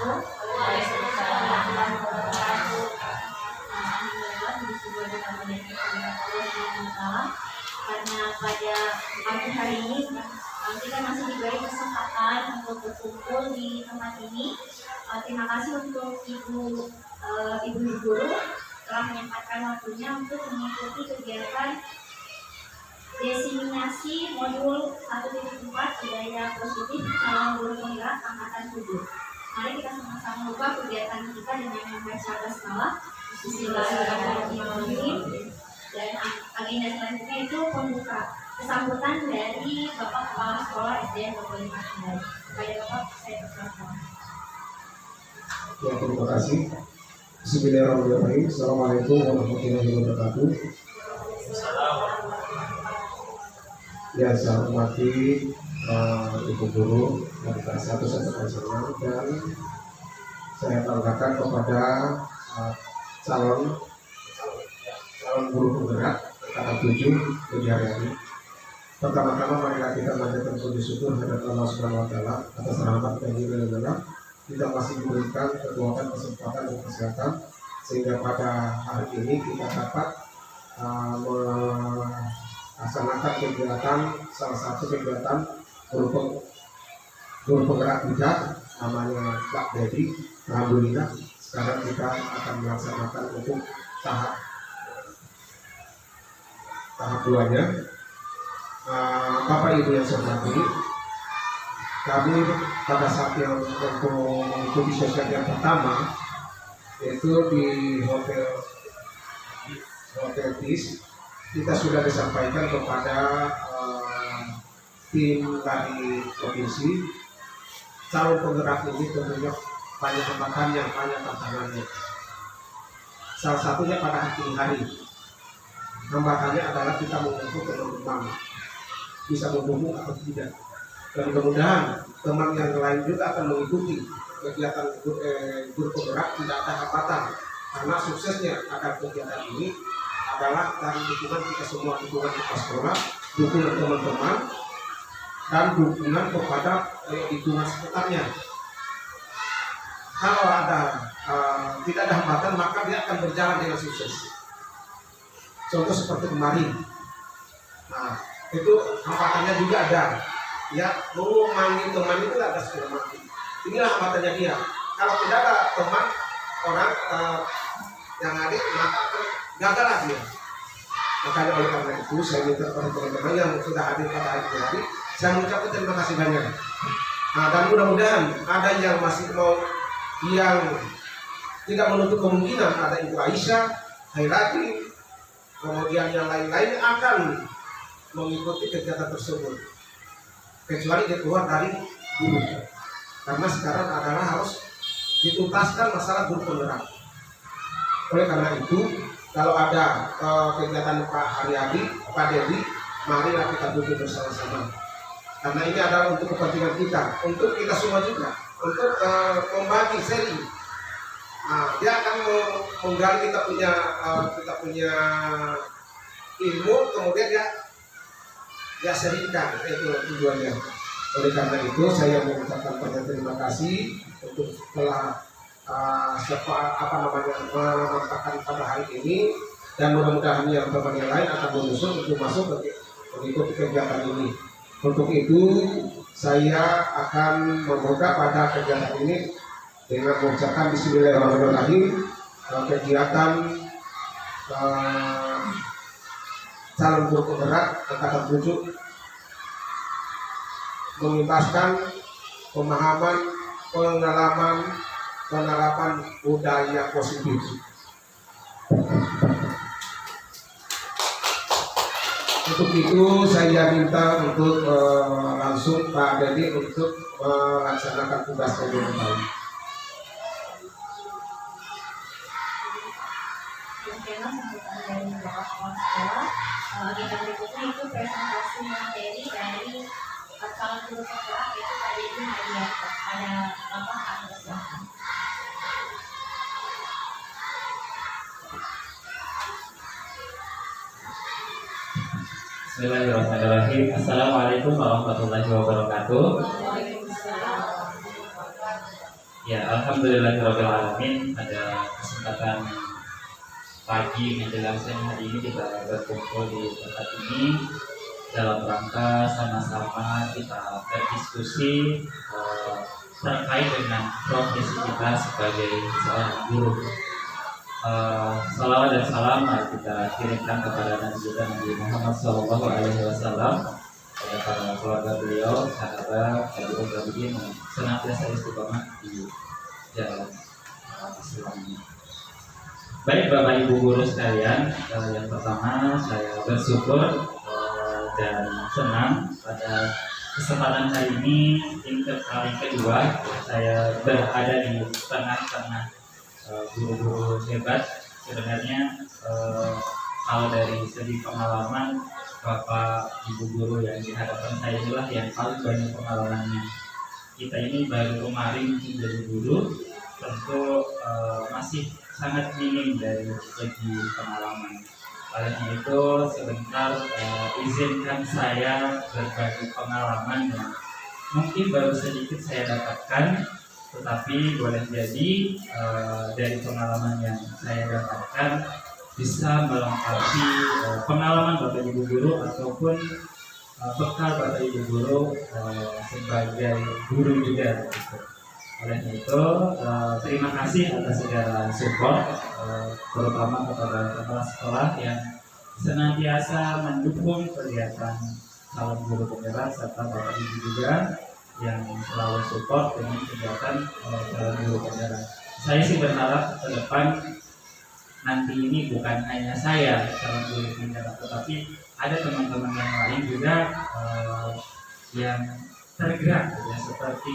wabarakatuh. Waalaikumsalam warahmatullahi wabarakatuh. Alhamdulillah bersyukur dengan banyaknya Allah Subhanahu wa taala karena pada pagi hari ini kita masih diberi kesempatan untuk berkumpul di tempat ini. Terima kasih untuk ibu guru telah menyempatkan waktunya untuk mengikuti kegiatan desiminasi modul 1.4 budaya positif calon guru penggerak angkatan 7. Mari kita sama-sama buka kegiatan kita dengan membaca basmalah. Bismillahirrahmanirrahim. Dan agenda selanjutnya itu pembuka kesambutan dari Bapak Kepala Sekolah SDN 25 Kendari. Kepada Bapak saya persilakan. Ya, terima kasih. Bismillahirrahmanirrahim. Assalamualaikum warahmatullahi wabarakatuh. Ya, saya hormati Ibu Guru dari kelas 1 sampai kelas 6 dan saya banggakan kepada calon guru penggerak angkatan 7 di hari ini. Pertama-tama marilah kita panjatkan puji syukur kepada Allah Subhanahu wa taala atas rahmat dan hidayah kita masih diberikan kekuatan, kesempatan dan kesehatan sehingga pada hari ini kita dapat melaksanakan kegiatan, salah satu kegiatan guru penggerak kita namanya Pak Dedi. Alhamdulillah sekarang kita akan melaksanakan untuk tahap 2-nya. Bapak Ibu yang saya hormati, kami pada saat yang untuk mengikuti sesi yang pertama yaitu di hotel BIS, kita sudah disampaikan kepada tim dari provinsi calon penggerak ini tentunya banyak hambatan, banyak tantangannya. Salah satunya pada hari hambatannya adalah kita membentuk teman-teman bisa mendukung atau tidak, dan mudah-mudahan teman yang lain juga akan mengikuti kegiatan guru penggerak, tidak ada hambatan karena suksesnya akan kegiatan ini adalah dari dukungan kita semua, dukungan kita sekolah, dukungan teman-teman, dan dukungan kepada lingkungan sekitarnya. Kalau ada tidak ada hambatan maka dia akan berjalan dengan sukses. Contoh seperti kemarin, nah itu hambatannya juga ada. Ya, mau manggil teman itu ada segala mati. Inilah hambatannya dia. Kalau tidak ada teman orang yang hadir maka gagallah dia. Makanya oleh karena itu saya minta kepada teman-teman yang sudah hadir pada hari ini, saya mengucapkan terima kasih banyak. Nah, dan mudah-mudahan ada yang masih mau, yang tidak menutup kemungkinan ada Ibu Aisyah, Hairati, kemudian yang lain-lain akan mengikuti kegiatan tersebut, kecuali dia keluar dari guru. Karena sekarang adalah harus dituntaskan masalah guru penggerak. Oleh karena itu, kalau ada kegiatan Pak Haryadi, Pak Dedi, marilah kita duduk bersama-sama. Karena ini adalah untuk kepentingan kita, untuk kita semua juga, untuk membagi seri. Nah, dia akan menggali kita punya ilmu, kemudian dia serikan, itu tujuannya. Oleh karena itu saya mengucapkan banyak terima kasih untuk telah menampakkan pada hari ini, dan mudah-mudahan yang teman yang lain akan menyusul untuk masuk mengikuti kegiatan ini. Untuk itu saya akan membuka pada kegiatan ini dengan mengucapkan Bismillahirrahmanirrahim. Kegiatan calon guru penggerak angkatan 7 mengimpaskan pemahaman, penerapan budaya positif. Untuk itu saya minta untuk langsung Pak Dedi untuk melaksanakan tugasnya dengan baik. Dari Bapak Kepala Sekolah, agenda berikutnya itu presentasi materi dari calon guru penggerak yaitu Pak Dedi Marianto. Ada Bapak Agus Silahkan. Bismillahirrahmanirrahim. Assalamualaikum warahmatullahi wabarakatuh. Ya, alhamdulillahirabbil alamin, pada kesempatan pagi menjelang siang hari ini kita berkumpul di tempat ini dalam rangka sama-sama kita berdiskusi terkait dengan profesi kita sebagai seorang guru. Salawat dan salam mari kita kirimkan kepada Nabi kita Nabi Muhammad SAW, kepada para keluarga beliau, sahabat, tabi'in tabi'in yang senantiasa istiqomah di jalan Islam ini. Baik Bapak Ibu guru sekalian, yang pertama saya bersyukur dan senang pada kesempatan hari ini kali kedua saya berada di tengah-tengah guru-guru hebat. Sebenarnya kalau dari segi pengalaman Bapak Ibu guru yang di hadapan saya inilah yang paling banyak pengalamannya. Kita ini baru kemarin menjadi guru, tentu masih sangat minim dari segi pengalaman. Oleh itu sebentar izinkan saya berbagi pengalaman yang mungkin baru sedikit saya dapatkan, tetapi boleh jadi dari pengalaman yang saya dapatkan bisa melengkapi pengalaman Bapak Ibu guru ataupun bekal Bapak Ibu guru sebagai guru juga. Oleh itu terima kasih atas segala support, terutama kepada kepala sekolah yang senantiasa mendukung kegiatan calon guru penggerak serta Bapak Ibu juga yang selalu support dengan kegiatan calon guru penggerak. Saya sih berharap ke depan nanti ini bukan hanya saya calon guru penggerak, tetapi ada teman-teman yang lain juga yang tergerak, ya, seperti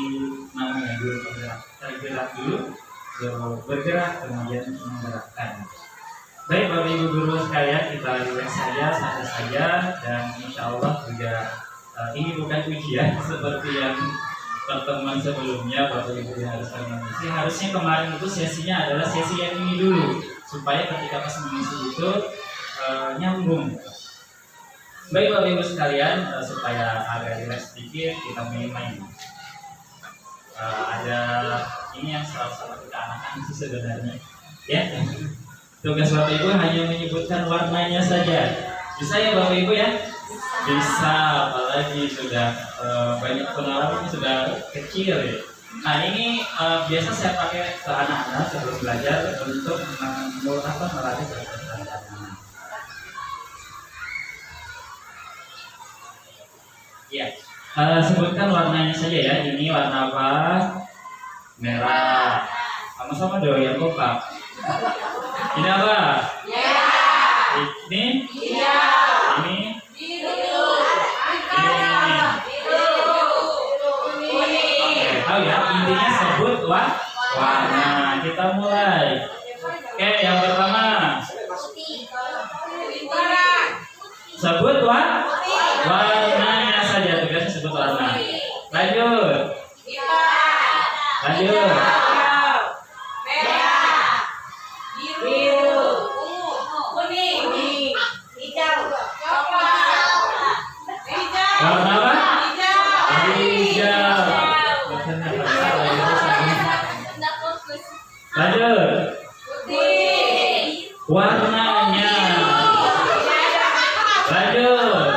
namanya guru penggerak, tergerak dulu, bergerak kemudian menggerakkan. Baik Bapak Ibu guru sekalian, kita relax saja, santai saja, dan insya Allah juga ini bukan ujian seperti yang pertemuan sebelumnya Bapak Ibu yang harus mengisi. Harusnya kemarin itu sesinya adalah sesi yang ini dulu, supaya ketika pas mengisi itu nyambung. Baik Bapak Ibu sekalian, supaya agak relax sedikit kita main-main. Ada ini yang selalu kita anak-anak itu sebenarnya, ya. Tugas Bapak Ibu hanya menyebutkan warnanya saja. Bisa ya Bapak Ibu ya? Bisa, apalagi sudah banyak pengalaman, sudah kecil ya. Nah ini biasa saya pakai ke anak-anak sebelum belajar untuk melatih kecerdasan anak. Ya, sebutkan warnanya saja ya. Ini warna apa? Merah. Sama-sama doyan kompak. Ini apa? Ya. Ini? Iya. Ini? Biru. Ini. Oke, tahu ya. Intinya sebut warna. Kita mulai. Oke, yang pertama. Sebut warnanya saja, tugasnya sebut warna. Lanjut. Lanjut. Merah, biru, kuning, hijau, coklat, hijau. Warna apa? Hijau. Lanjut. Putih. Warnanya. Lanjut.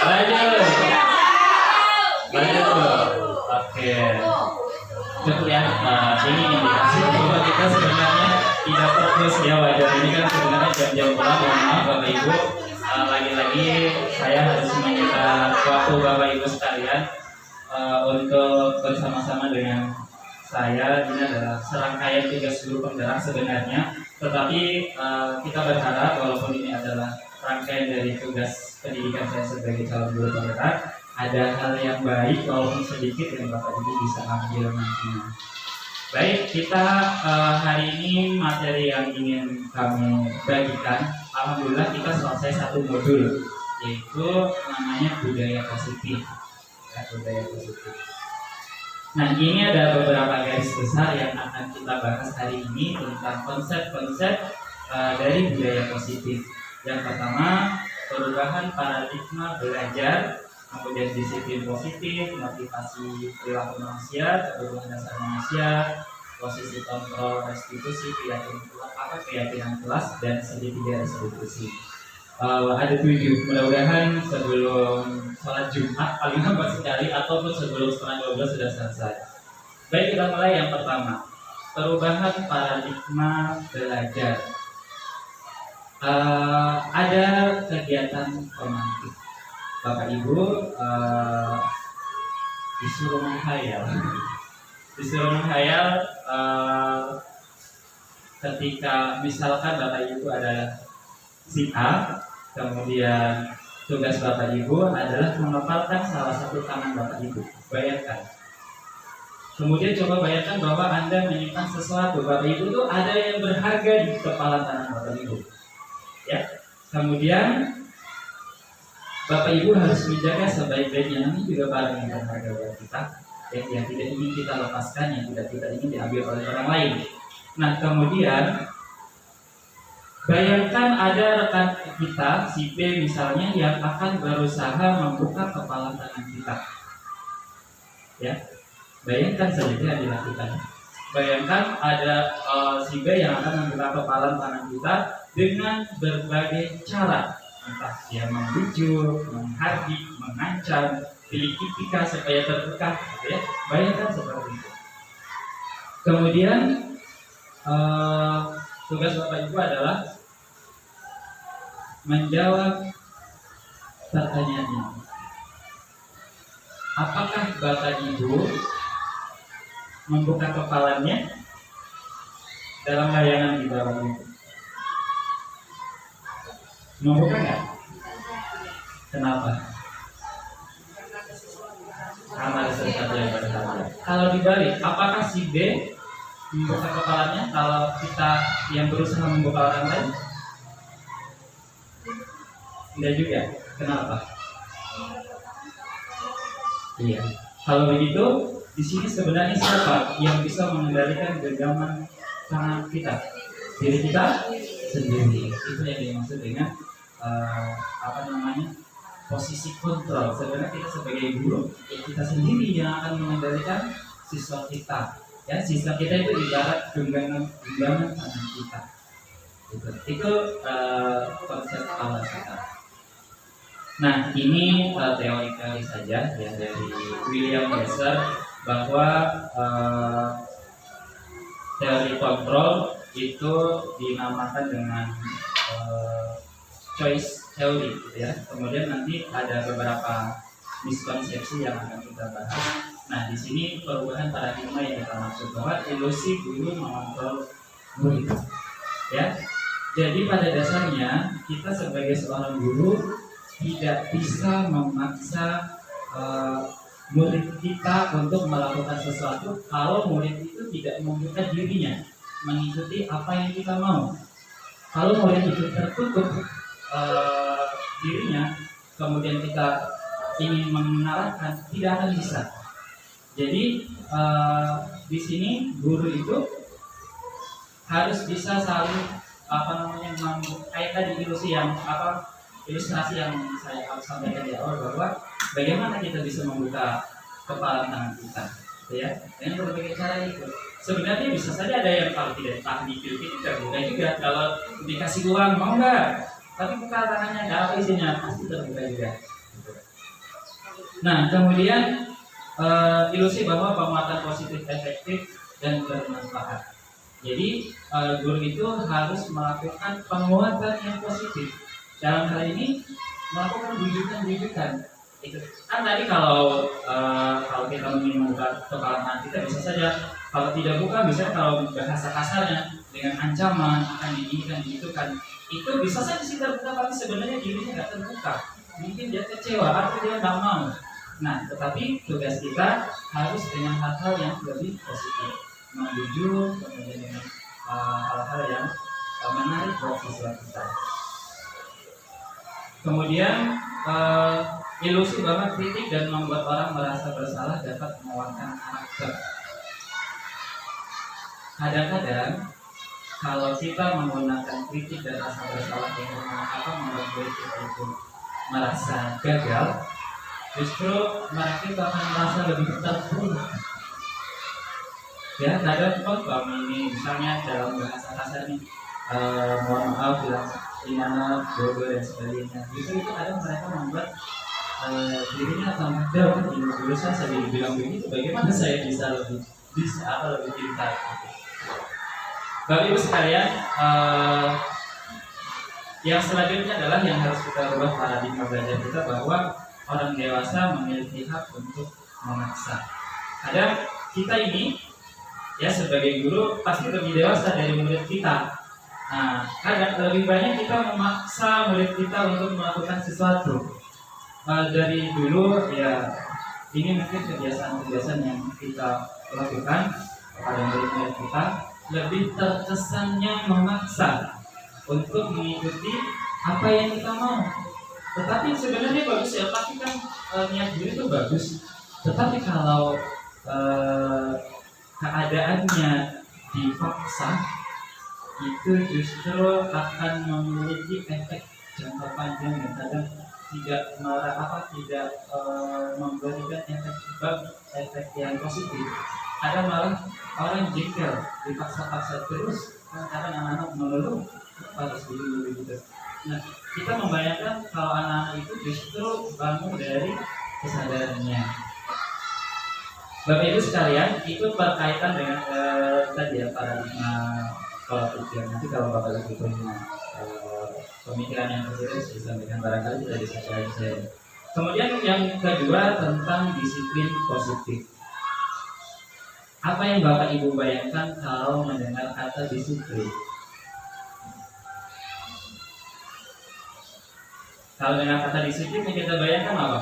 Lanjut. Lanjut. Oke. Cukup ya. Ini indikasi bahwa kita sebenarnya tidak fokus ya, wajar. Ini kan sebenarnya jam-jam pulang. Mohon maaf Bapak Ibu. Lagi-lagi saya harus menyita waktu Bapak Ibu sekalian untuk bersama-sama dengan saya. Ini adalah serangkaian tugas guru penggerak sebenarnya, tetapi kita berharap walaupun ini adalah rangkaian dari tugas pendidikan saya sebagai calon guru penggerak, ada hal yang baik walaupun sedikit yang Bapak Ibu bisa ambil nantinya. Baik, kita hari ini materi yang ingin kami bagikan, alhamdulillah kita selesai satu modul, yaitu namanya budaya positif. Ya, budaya positif. Nah, ini ada beberapa garis besar yang akan kita bahas hari ini tentang konsep-konsep dari budaya positif. Yang pertama, perubahan paradigma belajar kemudian disiplin positif, motivasi perilaku manusia, kebutuhan dasar manusia, posisi kontrol restitusi, keyakinan kelas, dan segitiga restitusi. Ada 7. Mudah-mudahan sebelum sholat Jumat paling lambat sekali ataupun sebelum setengah 12 sudah selesai. Baik, kita mulai yang pertama. Perubahan paradigma belajar. Ada kegiatan pemantik. Bapak Ibu disuruh menghayal. Ketika misalkan Bapak Ibu adalah si A, kemudian tugas Bapak Ibu adalah mengepalkan salah satu tangan Bapak Ibu. Bayangkan. Kemudian coba bayangkan bahwa Anda menyimpan sesuatu. Bapak Ibu tuh ada yang berharga di kepala tangan Bapak Ibu. Ya. Kemudian Bapak Ibu harus menjaga sebaik-baiknya. Nanti juga barang yang berharga buat kita, yang tidak ingin kita lepaskan, yang tidak kita ingin diambil oleh orang lain. Nah, kemudian bayangkan ada rekan kita, si B misalnya, yang akan berusaha membuka kepala tangan kita. Ya, bayangkan saja yang dilakukan. Bayangkan ada si B yang akan membuka kepala tangan kita dengan berbagai cara, entah dia membujuk, menghardik, mengancam, pilih-pilih supaya terbuka, gitu ya. Bayangkan seperti itu. Kemudian tugas Bapak Ibu adalah menjawab pertanyaannya. Apakah Bapak Ibu membuka kepalanya dalam layanan di bawah itu? Membuka nggak? Kenapa? Karena ada sesuatu yang berbeda. Kalau dibalik, apakah si B membuka kepalanya kalau kita yang berusaha membuka orang lain? Tidak juga. Kenapa? Iya. Kalau begitu, di sini sebenarnya siapa yang bisa mengendalikan genggaman tangan kita? Diri kita sendiri. Itu yang dimaksud dengan posisi kontrol. Sebenarnya kita sebagai guru, kita sendiri yang akan mengendalikan siswa kita. Ya, siswa kita itu ibarat genggaman tangan kita. Itu konsep awal kita. Nah, ini teori saja ya dari William Besser bahwa teori kontrol itu dinamakan dengan choice theory, gitu ya. Kemudian nanti ada beberapa miskonsepsi yang akan kita bahas. Nah, di sini perubahan paradigma yang kita maksud bahwa ilusi guru mengontrol murid. Ya, jadi pada dasarnya kita sebagai seorang guru tidak bisa memaksa murid kita untuk melakukan sesuatu kalau murid itu tidak membuka dirinya mengikuti apa yang kita mau. Kalau murid itu tertutup dirinya, kemudian kita ingin mengarahkan, tidak akan bisa. Jadi di sini guru itu harus bisa saling kayak tadi ilustrasi yang saya sampaikan di awal bahwa bagaimana kita bisa membuka kepala tangan kita, gitu ya, dengan berbagai cara itu. Sebenarnya bisa saja ada yang kalau tidak tahan dipilih terbuka juga. Kalau dikasih uang mau nggak? Tapi buka tangannya nggak apa isinya, pasti terbuka juga. Nah, kemudian ilusi bahwa penguatan positif efektif dan bermanfaat. Jadi guru itu harus melakukan penguatan yang positif. Dalam hal ini melakukan bujukan. Itu kan tadi kalau kita ingin membuka kepala tangan kita bisa saja, kalau tidak buka misalnya kalau bahasa kasarnya dengan ancaman akan diinginkan digitukan, itu bisa saja sih terbuka tapi sebenarnya dirinya nggak terbuka. Mungkin dia kecewa atau dia nggak mau. Nah, tetapi tugas kita harus dengan hal-hal yang lebih positif, membujuk, kemudian dengan hal-hal yang menarik buat siswa kita. Kemudian ilusi bahwa kritik dan membuat orang merasa bersalah dapat menguatkan karakter. Kadang-kadang kalau kita menggunakan kritik dan rasa bersalah yang membuat kita itu merasa gagal, justru mereka itu akan merasa lebih terpuruk. Ya, kadang kok ini misalnya dalam bahasa kasar nih, mohon maaf bilang gimana bodoh dan sebagainya. Justru itu kadang mereka membuat dirinya tambah down. Dulu saya dibilang begitu, bagaimana saya lebih pintar? Gitu. Bapak Ibu sekalian, yang selanjutnya adalah yang harus kita rubah paradigma belajar kita, bahwa orang dewasa memiliki hak untuk memaksa. Kadang kita ini ya sebagai guru pasti lebih dewasa dari murid kita. Nah, kadang lebih banyak kita memaksa murid kita untuk melakukan sesuatu. Dari dulu ya, ini mungkin kebiasaan-kebiasaan yang kita lakukan kepada murid-murid kita, lebih terkesannya memaksa untuk mengikuti apa yang kita mau. Tetapi sebenarnya bagus ya, pasti kan niat guru itu bagus. Tetapi kalau keadaannya dipaksa, itu justru akan memiliki efek jangka panjang dan kadang tidak memberikan efek yang positif. Ada malah orang jengkel, dipaksa-paksa terus, kadang anak-anak mengeluh harus gitu. Nah, kita membayangkan kalau anak-anak itu justru bangun dari kesadarannya. Bapak Ibu sekalian, itu berkaitan dengan tadi ya, paradigma pola pikir. Nanti kalau Bapak Ibu punya pemikiran yang berbeda, saya sampaikan, barangkali kita bisa share. Kemudian yang kedua tentang disiplin positif. Apa yang Bapak Ibu bayangkan kalau mendengar kata disiplin? Kalau dengan kata disiplin yang kita bayangkan apa?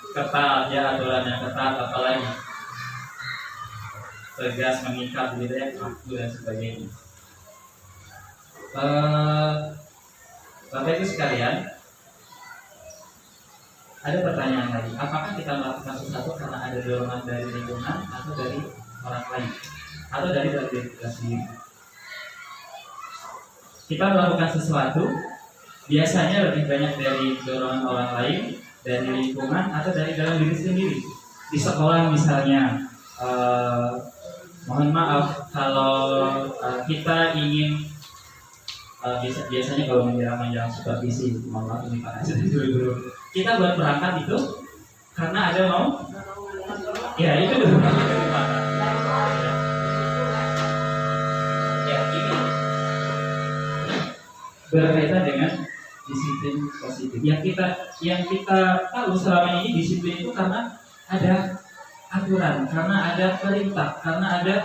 Ketat ya, aturan yang ketat, apalagi tegas, mengikat gitu ya, kaku dan sebagainya. Bapak Ibu sekalian, ada pertanyaan lagi. Apakah kita melakukan sesuatu karena ada dorongan dari lingkungan atau dari orang lain atau dari diri kita sendiri? Kita melakukan sesuatu biasanya lebih banyak dari dorongan orang lain, dari lingkungan, atau dari dalam diri sendiri. Di sekolah misalnya, mohon maaf kalau kita ingin biasanya kalau menjelang supervisi, mohon maaf ini Pak Hasil dulu. Kita buat berangkat itu karena ada mau, ya itu dulu. Ya ini berkaitan dengan disiplin positif. Yang kita tahu selama ini disiplin itu karena ada aturan, karena ada perintah, karena ada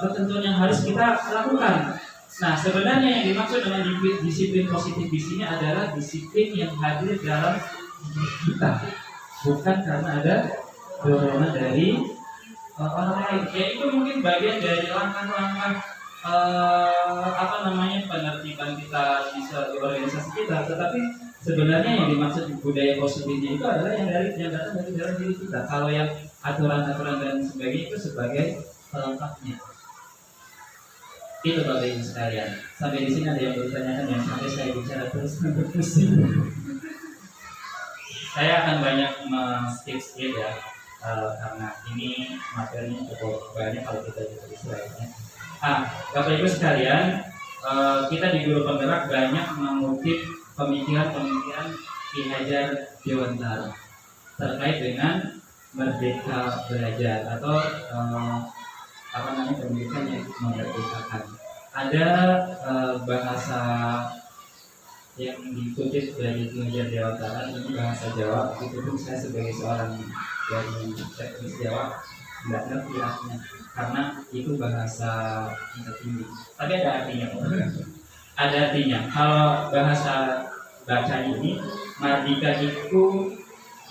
ketentuan yang harus kita lakukan. Nah, sebenarnya yang dimaksud dengan disiplin positif di sini adalah disiplin yang hadir dalam diri kita, bukan karena ada dorongan dari orang lain. Ya itu mungkin bagian dari langkah-langkah penertiban kita di organisasi kita, tetapi sebenarnya yang dimaksud budaya positifnya itu adalah yang datang dari dalam diri kita. Kalau yang aturan-aturan dan sebagainya itu sebagai pelengkapnya. Itu Bapak Ibu sekalian. Sampai di sini ada yang bertanya yang sampai saya bicara terus pusing. Saya akan banyak skip ya, karena ini materinya cukup banyak kalau kita juga istilahnya. Bapak Ibu sekalian, kita di Guru Penggerak banyak mengutip pemikiran Ki Hajar Dewantara terkait dengan merdeka belajar atau pendidikan yang memerdekakan. Ada bahasa yang dikutip dari Ki Hajar Dewantara, ini bahasa Jawa. Itu pun saya sebagai seorang dari teknis Jawa nggak ngerti artinya, karena itu bahasa tingkat tinggi. Tapi ada artinya. Ada artinya. Kalau bahasa baca ini, mardika itu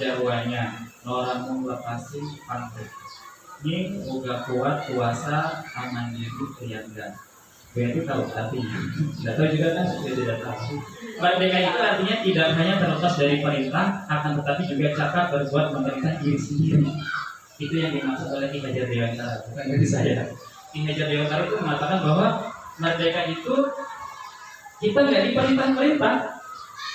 Jawanya, noramu lepasi pantai. Ini uga kuat kuasa aman diri priangga. Berarti tahu artinya. Tidak tahu juga kan, saya tidak tahu. Merdeka itu artinya tidak hanya terlepas dari perintah, akan tetapi juga cakap berbuat memerintah diri sendiri. Itu yang dimaksud oleh Ki Hajar Dewantara, bukan dari saya. Ki Hajar Dewantara itu mengatakan bahwa merdeka itu kita nggak diperintah-perintah,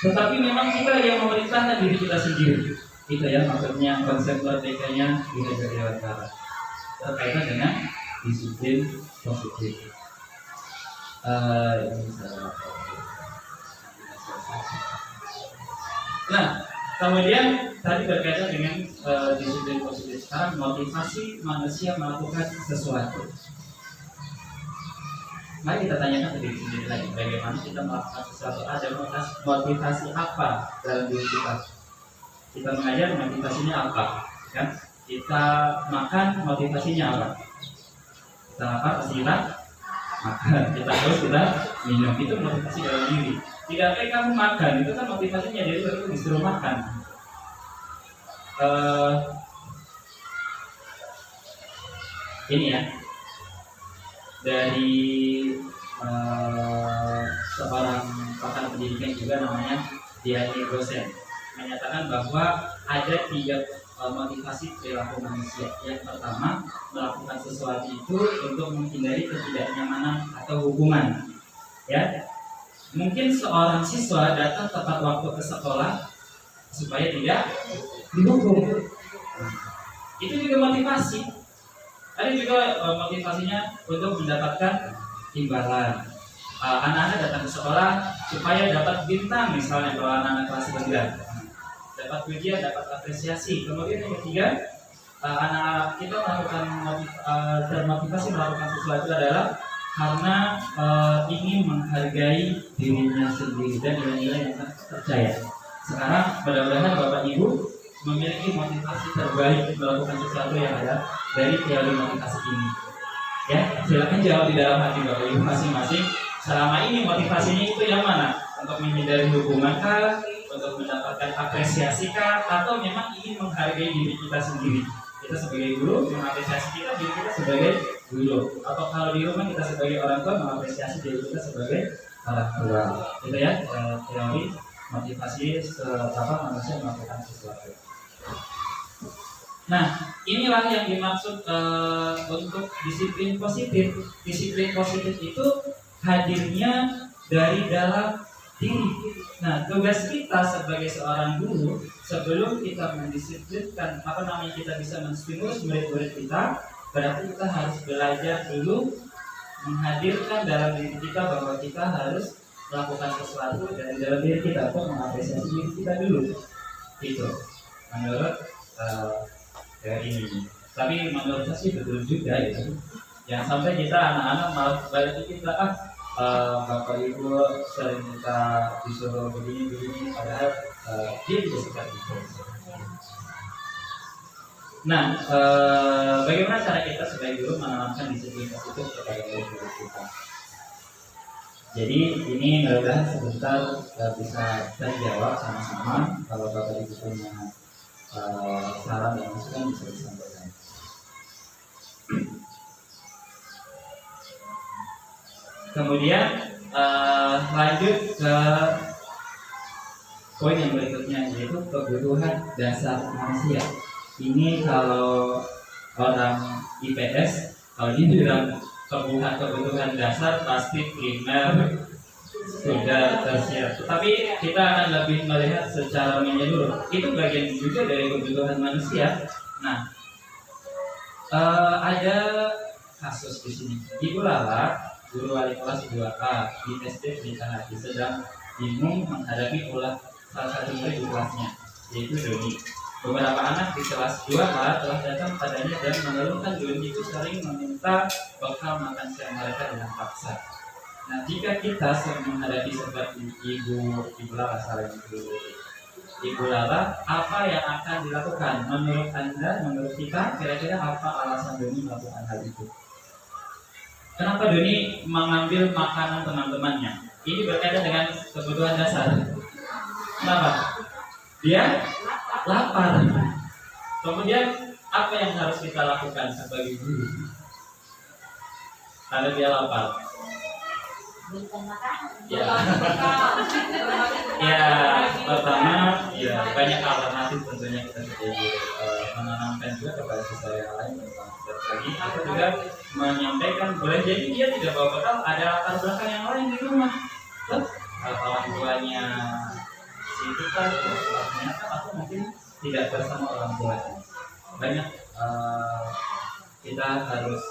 Tetapi memang kita yang memerintahkan diri kita sendiri. Itu ya maksudnya konsep merdekanya Ki Hajar Dewantara terkaitan dengan disiplin positif. Nah, kemudian tadi berkaitan dengan disiplin positif. Sekarang motivasi manusia melakukan sesuatu. Mari kita tanyakan ke diri sendiri lagi, bagaimana kita melakukan sesuatu. Ada motivasi apa dalam diri kita? Kita mengajar, motivasinya apa? Kan? Kita makan, motivasinya apa? Kita lapar, pasti kita makan. Kita haus, kita minum. Itu motivasi dalam diri. Tidak kayak kamu makan, itu kan motivasinya dari itu disuruh makan. Ini ya, dari seorang pakar pendidikan juga namanya Diani Gosen menyatakan bahwa ada 3 motivasi perilaku manusia. Yang pertama, melakukan sesuatu itu untuk menghindari ketidaknyamanan atau hukuman. Ya, mungkin seorang siswa datang tepat waktu ke sekolah supaya tidak dihukum. Itu juga motivasi. Ada juga motivasinya untuk mendapatkan imbalan. Anak-anak datang ke sekolah supaya dapat bintang, misalnya kalau anak-anak kelas 9, dapat pujian, dapat apresiasi. Kemudian yang ketiga, anak kita melakukan termotivasi melakukan sesuatu adalah karena ingin menghargai dirinya sendiri dan nilai-nilai yang terpercaya. Sekarang mudah-mudahan Bapak Ibu memiliki motivasi terbaik melakukan sesuatu yang ada dari teori motivasi ini. Ya, silakan jawab di dalam hati Bapak Ibu masing-masing. Selama ini motivasinya itu yang mana? Untuk menghindari hukuman kah? Untuk mendapatkan apresiasi kah? Atau memang ingin menghargai diri kita sendiri? Kita sebagai guru mengapresiasi diri kita sebagai guru. Atau kalau di rumah kita sebagai orang tua mengapresiasi diri kita sebagai orang tua. Itu ya teori motivasi manusia melakukan sesuatu. Nah, inilah yang dimaksud untuk disiplin positif. Disiplin positif itu hadirnya dari dalam diri. Nah, tugas kita sebagai seorang guru sebelum kita mendisiplinkan kita bisa menstimulus murid-murid kita, berarti kita harus belajar dulu menghadirkan dalam diri kita bahwa kita harus melakukan sesuatu dari dalam diri kita untuk mengapresiasi diri kita dulu. Itu menurut ini. Tapi menurut saya sih betul juga ya. Jangan sampai kita anak-anak malah balik kita Bapak Ibu sering kita disuruh begini padahal dia juga suka itu. Nah, bagaimana cara kita sebagai guru menanamkan disiplin positif kepada murid-murid kita? Jadi ini mudah-mudahan sebentar bisa terjawab sama-sama. Kalau Bapak Ibu punya saran dan masukan bisa disampaikan. Kemudian lanjut ke poin yang berikutnya, yaitu kebutuhan dasar manusia. Ini kalau orang IPS, kalau ini bilang kebutuhan dasar pasti primer sudah tersier. Tetapi kita akan lebih melihat secara menyeluruh. Itu bagian juga dari kebutuhan manusia. Nah, ada kasus di sini. Ibu Lala, guru wali kelas 2A di SD Pelita Hati, sedang bingung menghadapi salah satu murid di kelasnya, yaitu Doni. Beberapa anak di kelas 2A telah datang padanya dan mengeluhkan Doni itu sering meminta bekal makan siang mereka dengan paksa. Nah, jika kita menghadapi seperti Ibu Lala, Ibu Lala, apa yang akan dilakukan? Menurut Anda, menurut kita, kira-kira apa alasan Doni melakukan hal itu? Kenapa Doni mengambil makanan teman-temannya? Ini berkaitan dengan kebutuhan dasar. Kenapa? Dia lapar. Kemudian apa yang harus kita lakukan sebagai guru? Kalau dia lapar. Pertama, banyak alternatif tentunya kita sebagai menanamkan juga kepada siswa yang lain tentang berbagi, atau juga menyampaikan boleh jadi dia tidak bawa bekal, ada latar belakang yang lain di rumah, orang tuanya itu kan ternyata aku mungkin tidak bersama orang tua. Banyak kita harus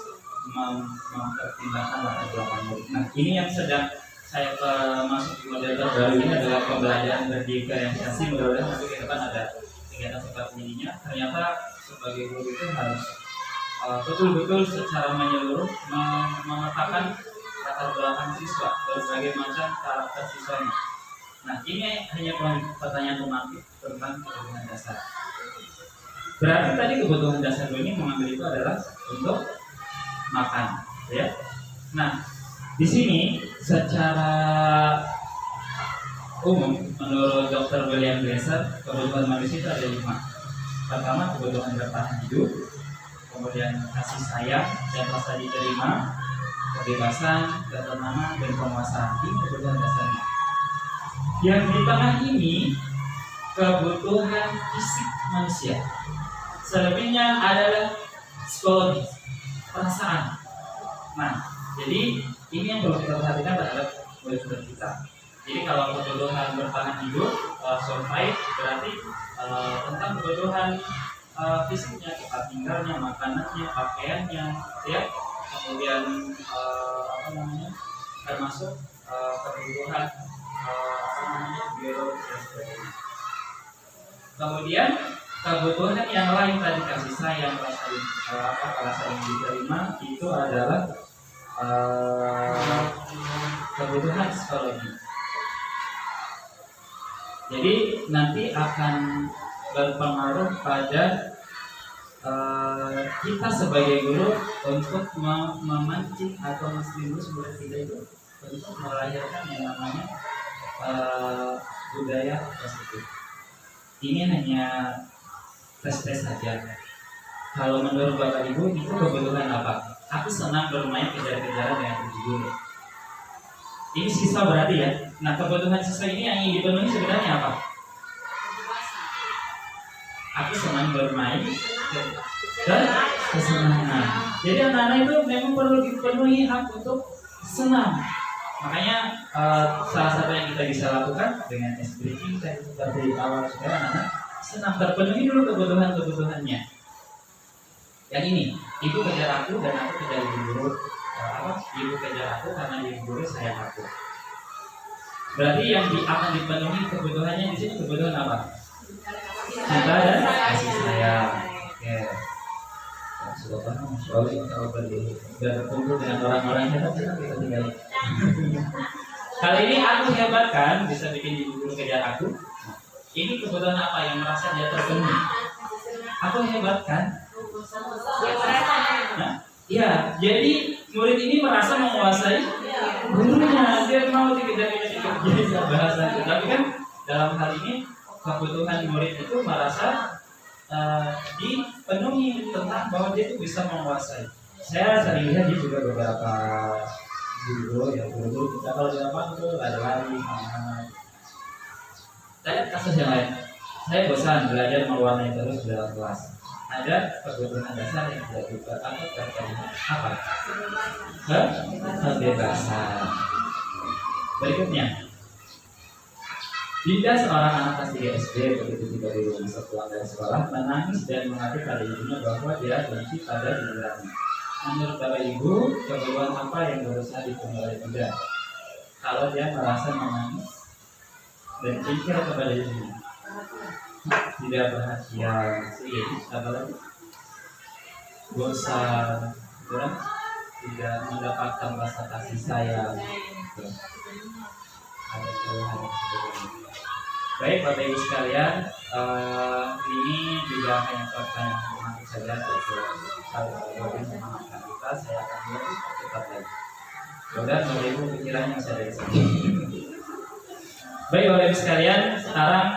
mempertimbangkan latar belakang murid. Nah, ini yang sedang saya masuk di model terbaru ini adalah pembelajaran berdiferensiasi. Mudah-mudahan nanti ke depan ada kegiatan seperti ininya. Ternyata sebagai guru itu harus betul-betul secara menyeluruh memetakan latar belakang siswa, berbagai macam karakter siswanya. Nah, ini hanya pertanyaan normatif tentang kebutuhan dasar. Berarti tadi kebutuhan dasar ini mengambil itu adalah untuk makan, ya. Nah, di sini secara umum menurut Dr. William Glasser, kebutuhan manusia itu ada 5. Pertama, kebutuhan bertahan hidup, kemudian kasih sayang dan rasa diterima, kebebasan, ketenangan, dan penguasaan. Ini kebutuhan dasarnya. Yang di tengah ini kebutuhan fisik manusia. Selebihnya adalah psikologis, perasaan. Nah, jadi ini yang perlu kita perhatikan terhadap murid-murid kita. Jadi kalau kebutuhan bertahan hidup, survive, berarti tentang kebutuhan fisiknya, tempat tinggalnya, makanannya, pakaiannya, ya, kemudian termasuk kebutuhan biologis dan sebagainya. Kemudian kebutuhan yang lain tadi kasih sayang, rasa yang diterima itu adalah kebutuhan psikologi. Jadi nanti akan berpengaruh pada kita sebagai guru untuk memancing atau menstimulus murid kita itu untuk melahirkan yang namanya budaya positif. Ini hanya tes saja. Kalau menurut Bapak Ibu itu kebutuhan apa? Aku senang bermain kejar-kejaran dengan guru. Ini siswa berarti ya. Nah, kebutuhan siswa ini yang ingin dipenuhi sebenarnya apa? Aku senang bermain dan kesenangan. Jadi anak-anak itu memang perlu dipenuhi hak untuk senang. Makanya salah satu yang kita bisa lakukan dengan S-Breaking seperti awal supaya anak-anak senang, terpenuhi dulu kebutuhannya. Yang ini, ibu kejar aku dan aku kejar ibu guru. Ibu kejar aku karena ibu guru sayang aku. Berarti yang akan dipenuhi kebutuhannya di sini kebutuhan apa? Cinta dan kasih sayang. Oke. Sudah paham, soalnya kalau berkumpul dengan orang-orang hebat kita tinggal. Kali ini aku hebat kan, bisa bikin ibu guru kejar aku. Ini kebutuhan apa yang merasa dia terpenuhi? Aku hebat kan? Nah, ya, jadi murid ini merasa menguasai gurunya, dia mau dikejar-kejar biasa bahasa. Tapi kan dalam hal ini kebutuhan murid itu merasa dipenuhi tentang bahwa dia itu bisa menguasai. Saya sering lihat di juga beberapa guru yang guru kita kalau di lapangan itu ada lari mana-mana. Saya kasus yang lain, saya bosan belajar mewarnai terus dalam kelas. Ada kebutuhan dasar yang tidak kita atau terkait apa? Kebebasan. Berikutnya, bila seorang anak kelas 3 SD begitu tiba di rumah sepulang dari sekolah menangis dan mengaku pada ibunya bahwa dia benci pada dirinya. Menurut Bapak Ibu, kebutuhan apa yang berusaha dipenuhi oleh dia? Kalau dia merasa menangis dan pikir kepada dirinya, tidak bahagia, apalagi bosan, tidak mendapatkan rasa kasih sayang. Ada keluhan sebagainya. Baik Bapak Ibu sekalian, ini juga hanya pertanyaan informatif saja kalau semangatkan kita, saya akan lebih cepat lagi. Mudah Bapak Ibu pikiran yang saya dari sini. Baik Bapak Ibu sekalian, sekarang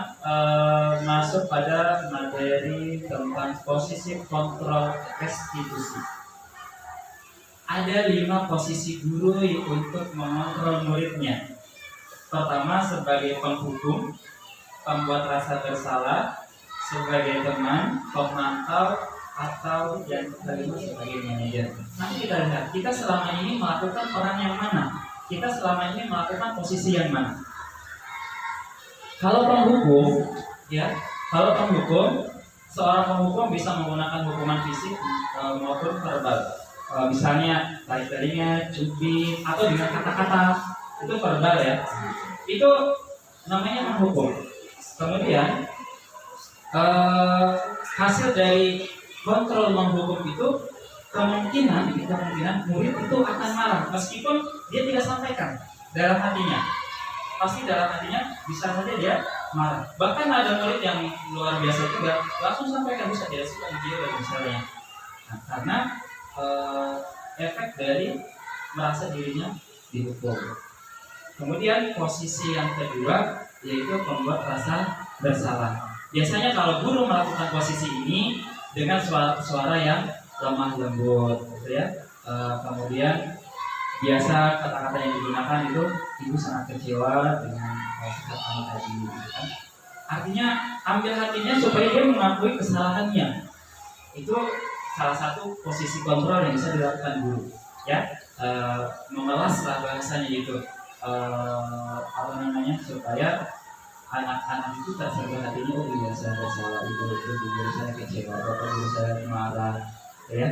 masuk pada materi tentang posisi kontrol restitusi. Ada 5 posisi guru untuk mengontrol muridnya. Pertama sebagai penghukum, pembuat rasa bersalah, sebagai teman, pemantau, atau yang kelima sebagai manajer. Nanti kita lihat, kita selama ini melakukan peran yang mana? Kita selama ini melakukan posisi yang mana? Kalau penghukum, ya, kalau penghukum, seorang penghukum bisa menggunakan hukuman fisik maupun verbal. Misalnya tarik telinga, cubit, atau dengan kata-kata, itu verbal ya. Itu namanya menghukum. Kemudian hasil dari kontrol menghukum itu kemungkinan murid itu akan marah meskipun dia tidak sampaikan dalam hatinya. Pasti dalam hatinya bisa saja dia marah. Bahkan ada murid yang luar biasa juga langsung sampaikan bisa tidak suka video dan misalnya. Nah, karena efek dari merasa dirinya dihukum. Kemudian posisi yang kedua yaitu membuat rasa bersalah. Biasanya kalau guru melakukan posisi ini dengan suara yang lemah lembut, gitu ya. Kemudian biasa kata-kata yang digunakan itu ibu sangat kecewa dengan sikap kamu tadi, gitu kan. Artinya ambil hatinya supaya dia mengakui kesalahannya. Itu salah satu posisi kontrol yang bisa dilakukan guru, ya. Memelas lah bahasanya gitu. Supaya anak-anak itu tersadar hatinya, oh iya saya salah, ibu guru saya kecewa, bapak guru saya marah, ya.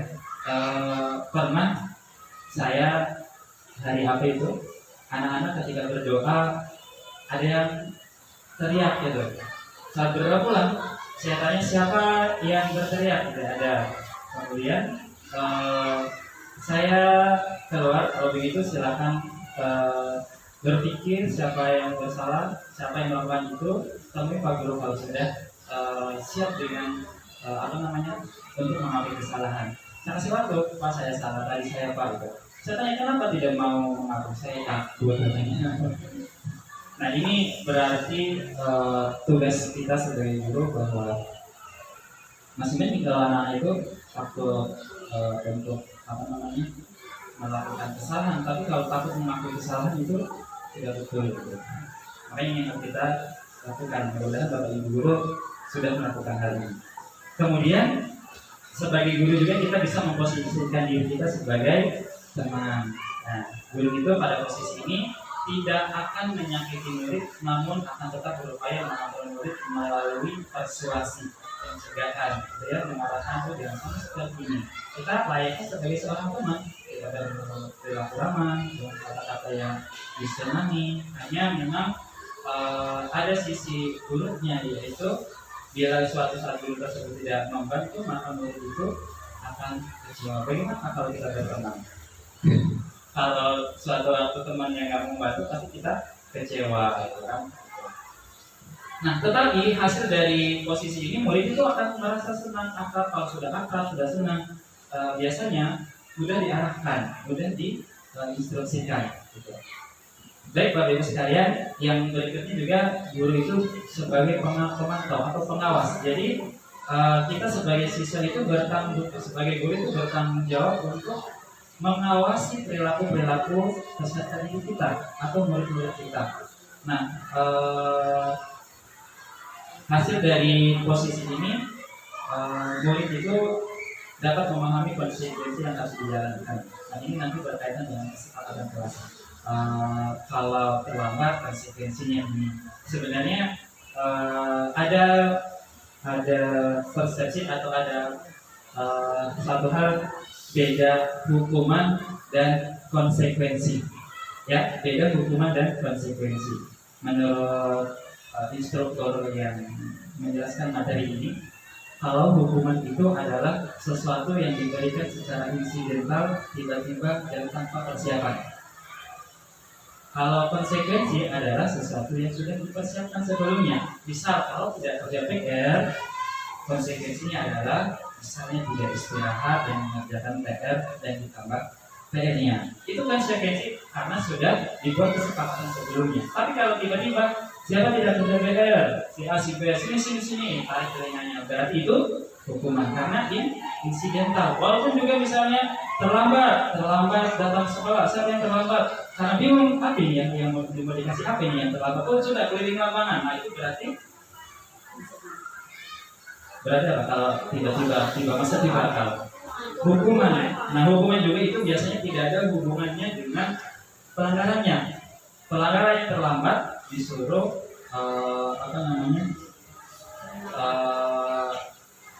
Pernah saya hari apa itu anak-anak ketika berdoa ada yang teriak gitu. Saat berdoa pulang saya tanya siapa yang berteriak, tidak ada. Kemudian saya keluar, kalau begitu silakan berpikir siapa yang bersalah, siapa yang melakukan itu. Temui Pak Guru kalau sudah siap dengan untuk mengakui kesalahan. Saya kasih waktu, Pak saya salah tadi, saya Pak itu. Saya tanya kenapa tidak mau mengaku, saya takut katanya. Nah ini berarti tugas kita sebagai guru bahwa masing-masing kalau anak itu takut untuk melakukan kesalahan, tapi kalau takut mengakui kesalahan itu tidak betul. Makanya ini yang kita lakukan. Mudah-mudahan Bapak Ibu guru sudah melakukan hal ini. Kemudian sebagai guru juga kita bisa memposisikan diri kita sebagai teman. Nah, guru itu pada posisi ini tidak akan menyakiti murid, namun akan tetap berupaya mengontrol murid melalui persuasi, pencegahan, gitu ya, mengatakan tuh jangan sampai seperti ini. Kita layaknya sebagai seorang teman, kita berperilaku ramah, dengan kata-kata yang disenangi. Hanya memang ada sisi buruknya, yaitu bila suatu saat guru tersebut tidak membantu, maka murid itu akan kecewa. Bagaimana kalau kita berteman? Kalau suatu waktu teman yang nggak membantu, pasti kita kecewa, gitu kan? Nah, tetapi hasil dari posisi ini murid itu akan merasa senang, akrab. Kalau sudah akrab, sudah senang, biasanya mudah diarahkan, mudah diinstruksikan. Gitu. Baik Bapak Ibu sekalian, yang berikutnya juga guru itu sebagai pemantau atau pengawas. Jadi kita sebagai siswa itu sebagai guru itu bertanggung jawab untuk mengawasi perilaku peserta didik kita atau murid-murid kita. Nah, hasil dari posisi ini murid itu dapat memahami konsekuensi yang harus dijalankan. Nah, ini nanti berkaitan dengan kesepakatan kelas. Kalau terlambat konsekuensinya ini sebenarnya ada persepsi atau ada satu hal beda hukuman dan konsekuensi, ya, beda hukuman dan konsekuensi. Menurut instruktur yang menjelaskan materi ini, kalau hukuman itu adalah sesuatu yang diberikan secara insidental, tiba-tiba dan tanpa persiapan. Kalau konsekuensi adalah sesuatu yang sudah dipersiapkan sebelumnya. Misal kalau tidak kerja PR, konsekuensinya adalah misalnya tidak istirahat dan mengerjakan PR dan ditambah PR-nya. Itu konsekuensi karena sudah dibuat kesepakatan sebelumnya. Tapi kalau tiba-tiba siapa tidak kerja PR, si A, si B, sini, tarik telinganya, berarti itu hukuman karena ini insidental. Walaupun juga misalnya terlambat datang sekolah, siapa yang terlambat? Karena bingung apa ini yang mau dikasih apa ini yang terlambat? Oh sudah keliling lapangan. Nah itu berarti apa? Kalau tiba-tiba masa tiba akal hukuman. Nah hukuman juga itu biasanya tidak ada hubungannya dengan pelanggarannya. Pelanggaran yang terlambat disuruh apa namanya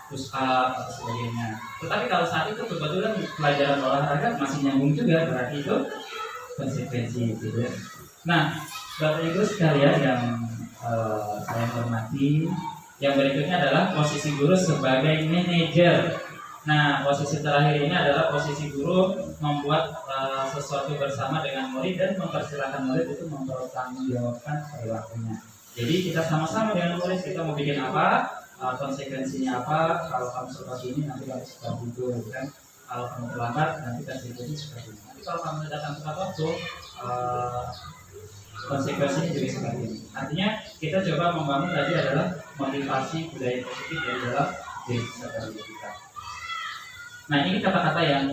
push up atau sebagainya. Tetapi kalau saat itu kebetulan pelajaran olahraga masih nyambung juga, berarti itu konsekuensi gitu ya. Nah, Bapak Ibu sekalian yang saya hormati, yang berikutnya adalah posisi guru sebagai manajer. Nah, posisi terakhir ini adalah posisi guru membuat sesuatu bersama dengan murid dan mempersilahkan murid itu mempertanggungjawabkan perilakunya. Jadi kita sama-sama dengan murid, kita mau bikin apa, konsekuensinya apa. Kalau kamu seperti ini nanti kamu seperti itu, kan? Kalau kamu terlambat nanti konsekuensinya seperti ini. Nanti kalau kamu datang tepat waktu, konsekuensinya juga seperti ini. Artinya kita coba membangun tadi adalah motivasi budaya positif dari dalam diri kita. Nah, ini kata-kata yang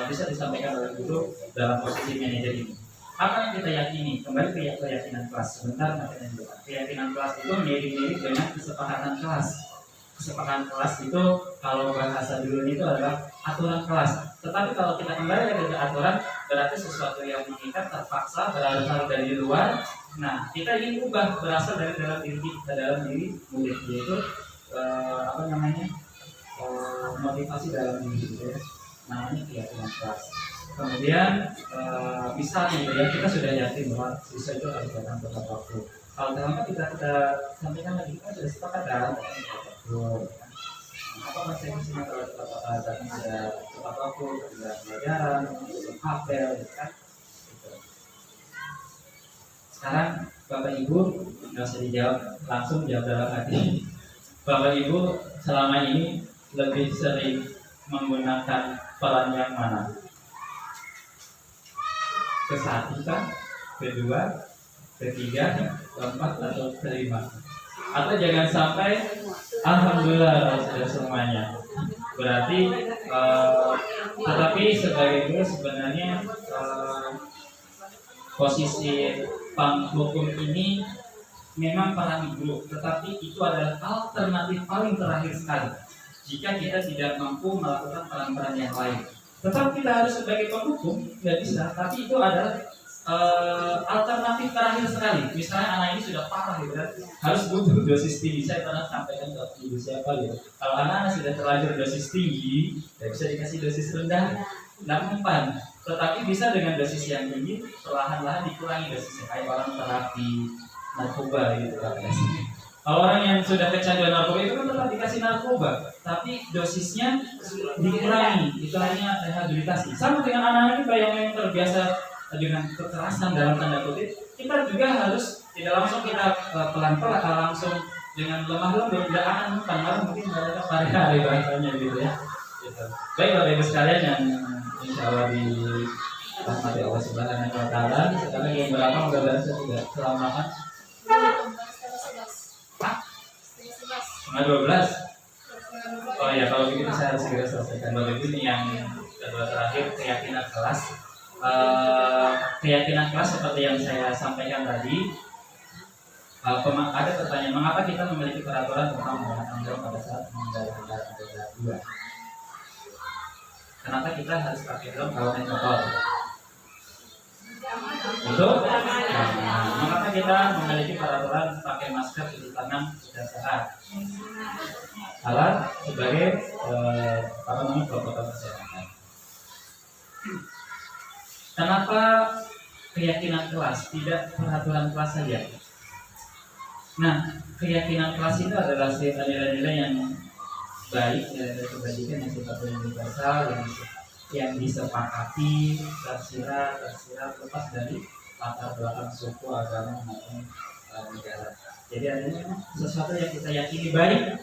bisa disampaikan oleh guru dalam posisi manajer ini. Apa yang kita yakini? Kembali ke keyakinan kelas. Sebentar materi yang depan. Keyakinan kelas itu mirip-mirip dengan kesepakatan kelas. Kesepakatan kelas itu kalau bahasa dulu itu adalah aturan kelas. Tetapi kalau kita kembali ke aturan, berarti sesuatu yang mengikat terpaksa berasal dari luar. Nah, kita ingin ubah berasal dari dalam diri kita, dalam diri murid, yaitu apa namanya? Motivasi dalam diri gitu ya. Namanya keyakinan kelas. Kemudian misalnya ya, kita sudah yakin bahwa siswa itu harus datang tepat waktu. Kalau terlambat kita sampaikan lagi, kita sudah sepakat dalam apa konsekuensinya kalau datang sudah tepat waktu, tidak pelajaran, tidak apel, kan? Sekarang Bapak Ibu nggak usah dijawab, langsung jawab dalam hati. Bapak Ibu selama ini lebih sering menggunakan peran yang mana? Ke-1 kan? Ke-2, ke-3, ke-4 atau ke-5? Atau jangan sampai alhamdulillah sudah semuanya. Berarti tetapi sebagai guru sebenarnya posisi hukum ini memang peran guru, tetapi itu adalah alternatif paling terakhir sekali jika kita tidak mampu melakukan peran-peran yang lain. Tetap kita harus sebagai penghukum, nggak bisa, tapi itu adalah alternatif terakhir sekali. Misalnya anak ini sudah parah gitu kan, harus butuh dosis tinggi. Saya pernah sampaikan ke ibu siapa gitu, kalau anak sudah terlanjur dosis tinggi, tidak bisa dikasih dosis rendah, nggak mempan. Tetapi bisa dengan dosis yang tinggi, perlahan-lahan dikurangi dosisnya, kayak orang terapi narkoba gitu kan. Kalau orang yang sudah kecanduan narkoba itu kan tetap dikasih narkoba, tapi dosisnya dikurangi, itu hanya rehabilitasi. Sama dengan anak-anak kita yang memang terbiasa dengan kekerasan dalam tanda kutip, kita juga harus tidak langsung kita pelan-pelan, langsung dengan lemah lembut, tidak akan mempan, mungkin mereka hari-hari bahasanya gitu ya. Gitu. Baik Bapak Ibu sekalian yang insya Allah dirahmati Allah Subhanahu Wa Taala. Sekarang yang berapa mudah-mudahan saya tidak terlambat. Setengah 12. Oh ya, kalau begitu saya harus segera selesaikan. Bapak Ibu ini yang kedua terakhir, keyakinan kelas. Keyakinan kelas seperti yang saya sampaikan tadi. Ada pertanyaan, mengapa kita memiliki peraturan tentang menggunakan helm pada saat mengendarai kendaraan roda 2? Kenapa kita harus pakai helm kalau naik motor? Betul? Nah, mengapa kita memiliki peraturan pakai masker, cuci tangan, dan sehat? Alat sebagai protokol kesehatan. Kenapa keyakinan kelas, tidak peraturan kelas saja? Nah, keyakinan kelas itu adalah nilai-nilai yang baik, nilai-nilai kebajikan yang sifatnya universal, yang disepakati, tersirat lepas dari latar belakang suku, agama maupun negara. Jadi artinya sesuatu yang kita yakini baik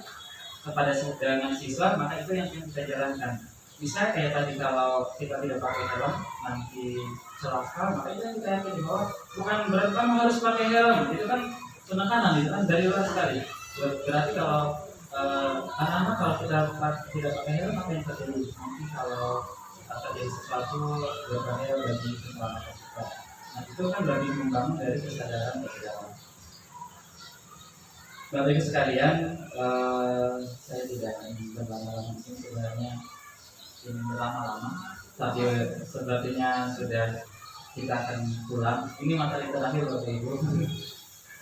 kepada dengan siswa, maka itu yang kita jalankan. Bisa kayak tadi, kalau kita tidak pakai helm nanti celaka, maka itu yang kita yakini bahwa bukan berarti kamu harus pakai helm, itu kan penekanan, itu kan dari luar sekali. Berarti kalau anak-anak kalau kita tidak pakai helm, apa yang terjadi? Nanti kalau terjadi sesuatu berbahaya bagi keselamatan kita. Nah, itu kan bagi membangun dari kesadaran bersama. Bapak Ibu sekalian, saya tidak ingin berlama-lama di sini, sebenarnya ingin berlama-lama, tapi sepertinya sudah kita akan pulang. Ini materi terakhir Bapak Ibu.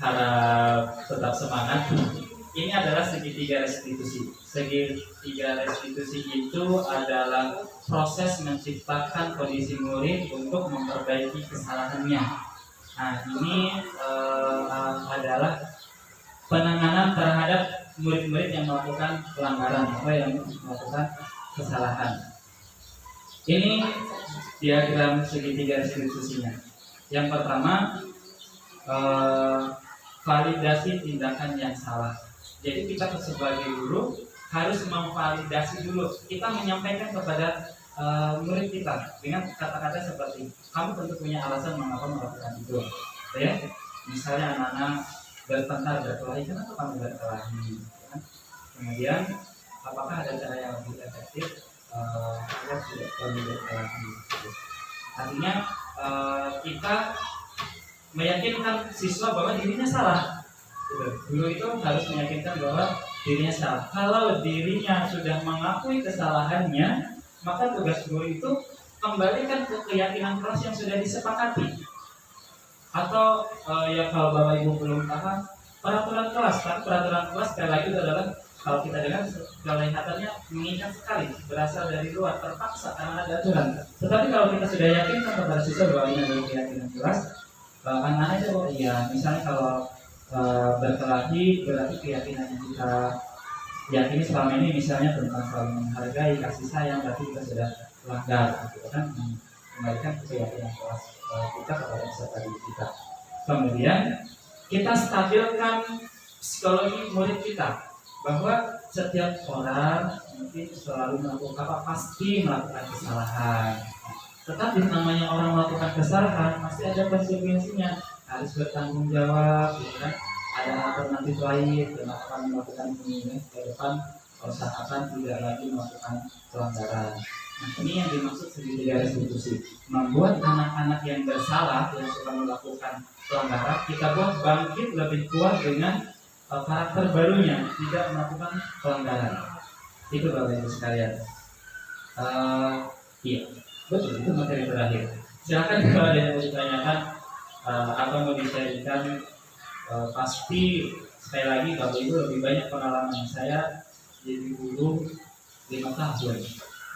harap tetap semangat. Ini adalah segitiga restitusi. Segitiga restitusi itu adalah proses menciptakan kondisi murid untuk memperbaiki kesalahannya. Nah, ini adalah penanganan terhadap murid-murid yang melakukan pelanggaran atau yang melakukan kesalahan. Ini diagram segitiga restitusinya. Yang pertama, validasi tindakan yang salah. Jadi kita sebagai guru harus memvalidasi dulu. Kita menyampaikan kepada murid kita dengan kata-kata seperti, kamu tentu punya alasan mengapa melakukan itu, ya. Misalnya anak-anak bertengkar, berkelahi, kenapa kamu berkelahi? Ya. Kemudian, apakah ada cara yang lebih efektif agar tidak perlu berkelahi? Artinya kita meyakinkan siswa bahwa dirinya salah. Guru itu harus meyakinkan bahwa dirinya salah. Kalau dirinya sudah mengakui kesalahannya, maka tugas guru itu kembalikan ke keyakinan kelas yang sudah disepakati. Atau ya kalau Bapak Ibu belum paham, peraturan kelas. Kan peraturan kelas sekali lagi itu adalah, kalau kita dengar kelihatannya mengikat sekali, berasal dari luar, terpaksa karena ada aturan. Tetapi kalau kita sudah yakinkan kepada siswa bahwa ini adalah keyakinan kelas, anak aja bahwa iya, misalnya kalau berkelahi berarti keyakinan yang kita yakini selama ini misalnya tentang saling menghargai, kasih sayang, berarti kita sudah langgar, gitu kan, kembalikan keyakinan kelas kita kepada peserta didik kita. Kemudian kita stabilkan psikologi murid kita bahwa setiap orang mungkin selalu melakukan pasti melakukan kesalahan. Tetapi namanya orang melakukan kesalahan pasti ada konsekuensinya, harus bertanggung jawab, gitu kan? Ada alternatif lain dan akan melakukan ini ke depan, usahakan tidak lagi melakukan pelanggaran. Nah, ini yang dimaksud segitiga restitusi, membuat anak-anak yang bersalah yang suka melakukan pelanggaran kita buat bangkit lebih kuat dengan karakter barunya, tidak melakukan pelanggaran. Itu Bapak Ibu sekalian. Iya. Betul, itu materi terakhir. Silakan kalau ada yang mau ditanyakan atau mau disajikan, pasti sekali lagi Bapak Ibu lebih banyak pengalaman saya jadi guru 5 tahun,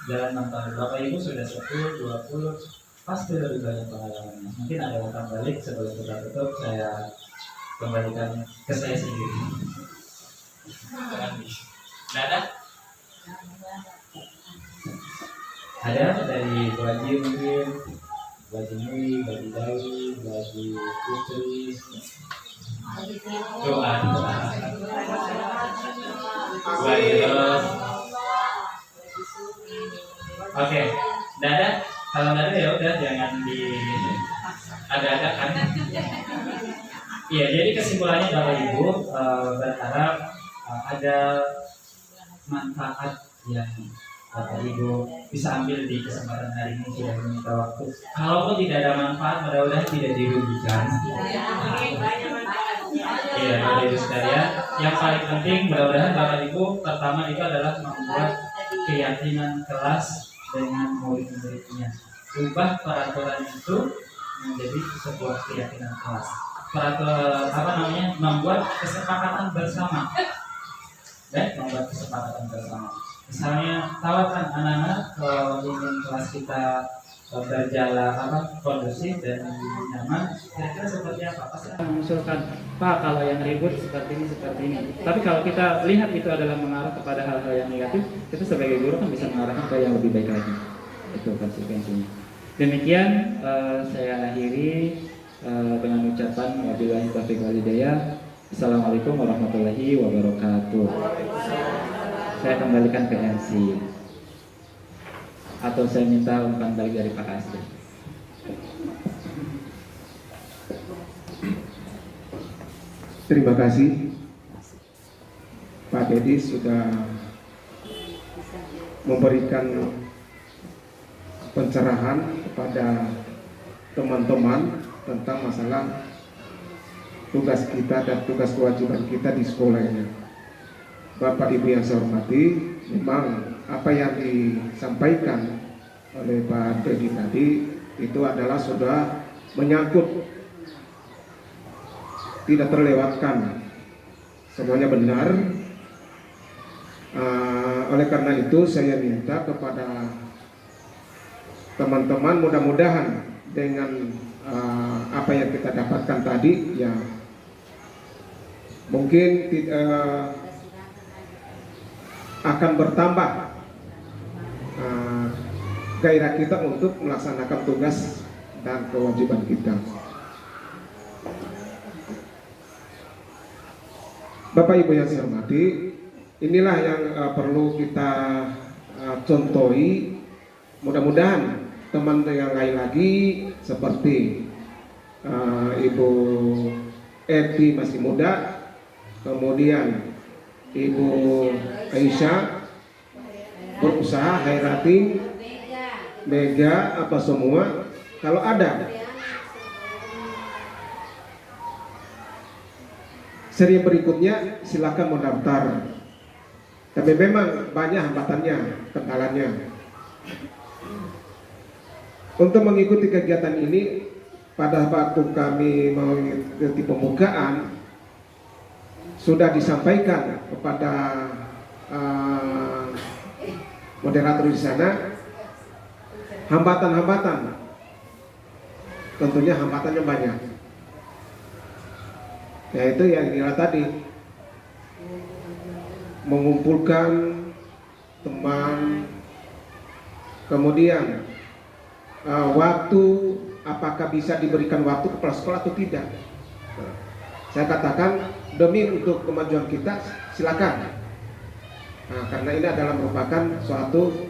jalan 6 tahun. Bapak Ibu sudah 10, 20, pasti lebih banyak pengalamannya. Mungkin ada utang balik, sebelum kita tutup saya kembalikan ke saya sendiri. Ada? Ada dari Bu Haji mungkin, Bu Haji Nui, Bu Haji Dawi, Bu Haji Putri. Doa. Bu Haji Ros. Oke, tidak ada. Kalau tidak ada ya udah, jangan di ada kan. Iya, jadi kesimpulannya Bapak Ibu berharap ada manfaat yang Bapak Ibu bisa ambil di kesempatan hari ini, sudah meminta waktu. Kalaupun tidak ada manfaat, mudah-mudahan tidak dirugikan. Iya, Bapak Ibu sekalian. Yang paling penting, mudah-mudahan Bapak Ibu pertama itu adalah membuat keyakinan kelas dengan murid-muridnya. Ubah peraturan itu menjadi sebuah keyakinan kelas. Peraturan membuat kesepakatan bersama. Membuat kesepakatan bersama. Misalnya tawarkan anak-anak kalau ingin kelas kita berjalan kondusif dan nyaman, kira-kira seperti apa? Pasti akan mengusulkan, Pak, kalau yang ribut seperti ini. Tapi kalau kita lihat itu adalah mengarah kepada hal-hal yang negatif, kita sebagai guru kan bisa mengarahkan ke yang lebih baik lagi. Itu konsekuensinya. Demikian saya akhiri dengan ucapan wabillahi taufiq wal hidayah. Assalamualaikum warahmatullahi wabarakatuh. Saya kembalikan ke MC, atau saya minta umpan balik dari Pak Kasdi. Terima kasih Pak Dedi sudah memberikan pencerahan kepada teman-teman tentang masalah tugas kita dan tugas kewajiban kita di sekolah ini. Bapak Ibu yang saya hormati, memang apa yang disampaikan oleh Pak Dedi tadi itu adalah sudah menyangkut tidak terlewatkan, semuanya benar. Oleh karena itu saya minta kepada teman-teman, mudah-mudahan dengan apa yang kita dapatkan tadi ya mungkin akan bertambah gairah kita untuk melaksanakan tugas dan kewajiban kita. Bapak Ibu yang saya hormati, inilah yang perlu kita contohi. Mudah-mudahan teman yang lain lagi seperti Ibu Eti masih muda, kemudian Ibu Aisyah berusaha, Hairati, Mega, apa semua, kalau ada seri berikutnya silakan mendaftar. Tapi memang banyak hambatannya, kendalanya. Untuk mengikuti kegiatan ini, pada waktu kami mengikuti pembukaan sudah disampaikan kepada moderator di sana hambatan-hambatan. Tentunya hambatannya banyak. Yaitu yang kira tadi, mengumpulkan teman, kemudian waktu, apakah bisa diberikan waktu kepala sekolah atau tidak. Saya katakan demi untuk kemajuan kita silakan. Karena ini adalah merupakan suatu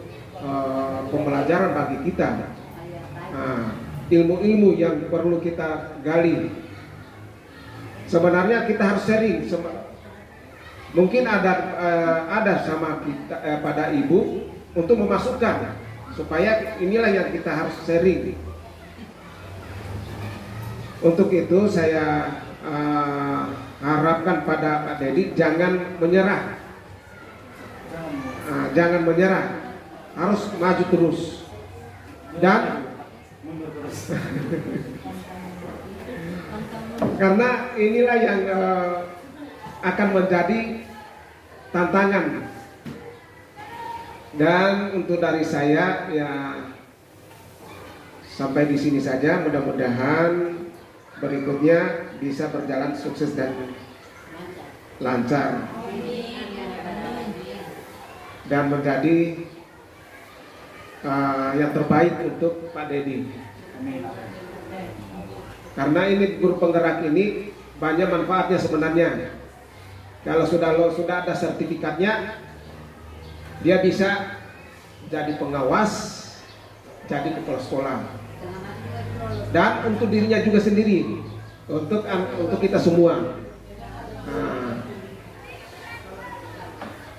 pembelajaran bagi kita. Ilmu-ilmu yang perlu kita gali. Sebenarnya kita harus sharing. Mungkin ada sama kita pada ibu untuk memasukkan supaya inilah yang kita harus sharing. Untuk itu saya harapkan pada Pak Dedi jangan menyerah. Jangan menyerah, harus maju terus dan karena inilah yang akan menjadi tantangan. Dan untuk dari saya ya sampai di sini saja, mudah-mudahan berikutnya bisa berjalan sukses dan lancar dan menjadi yang terbaik untuk Pak Dedi. Karena ini guru penggerak ini banyak manfaatnya sebenarnya. Kalau sudah ada sertifikatnya, dia bisa jadi pengawas, jadi kepala sekolah. Dan untuk dirinya juga sendiri, untuk kita semua.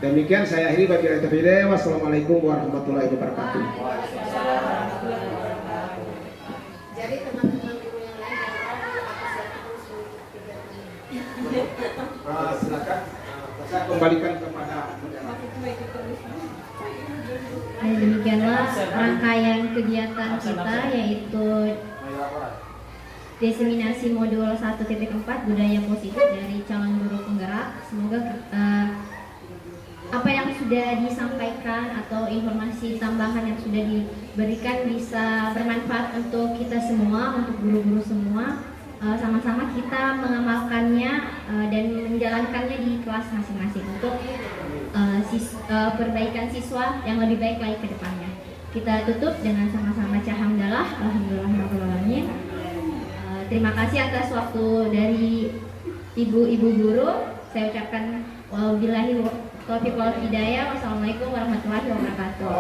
Demikian saya akhiri bagi kita. Wassalamualaikum warahmatullahi wabarakatuh. Jadi teman-teman guru yang lain Silakan saya kembalikan kepada demikianlah rangkaian kegiatan kita, yaitu diseminasi modul 1.4 budaya positif dari calon guru penggerak. Semoga apa yang sudah disampaikan atau informasi tambahan yang sudah diberikan bisa bermanfaat untuk kita semua, untuk guru-guru semua. Sama-sama kita mengamalkannya dan menjalankannya di kelas masing-masing untuk perbaikan siswa yang lebih baik lagi ke depannya. Kita tutup dengan sama-sama baca hamdalah, alhamdulillahirrahmanirrahim. Terima kasih atas waktu dari ibu-ibu guru. Saya ucapkan wabillahi taufiq wal hidayah. Wassalamualaikum warahmatullahi wabarakatuh.